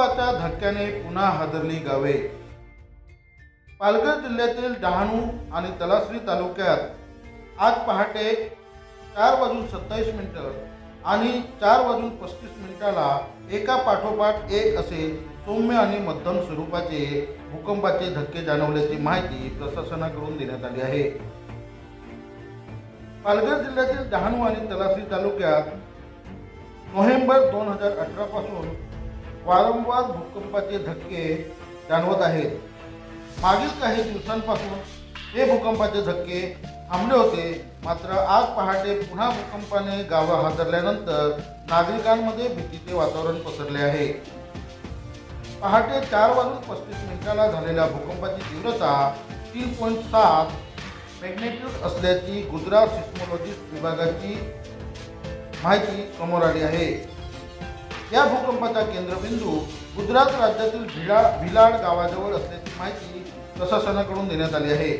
भूकंपाच्या धक्क्याने पुन्हा हादरली गावे। पालघर जिल्ह्यातील डहाणू आणि तलासरी तालुक्यात आज पहाटे 4:27 आणि 4:35 एका पाठोपाठ एक असे सौम्य आणि मध्यम स्वरूपाचे भूकंपाचे धक्के जाणवल्याची माहिती प्रशासनाकडून देण्यात आली आहे। पालघर जिल्ह्यातील डहाणू आणि तलासरी तालुक्यात नोव्हेंबर 2018 पासून वारंवार भूकंपाचे धक्के जाणवत आहेत। मागील काही दिवसांपासून हे भूकंपाचे धक्के थांबले होते, मात्र आज पहाटे पुन्हा भूकंपाने गावं हादरल्यानंतर नागरिकांमध्ये भीतीचे वातावरण पसरले आहे। पहाटे 4:35 झालेल्या भूकंपाची तीव्रता 3.7 मॅग्निट्यूड असल्याची गुजरात सिस्मोलॉजिस्ट विभागाची माहिती समोर आली आहे। या भूकंपाचा केंद्रबिंदू गुजरात राज्यातील भिलाड गावाजवळ असल्याची माहिती प्रशासनाकडून देण्यात आली आहे।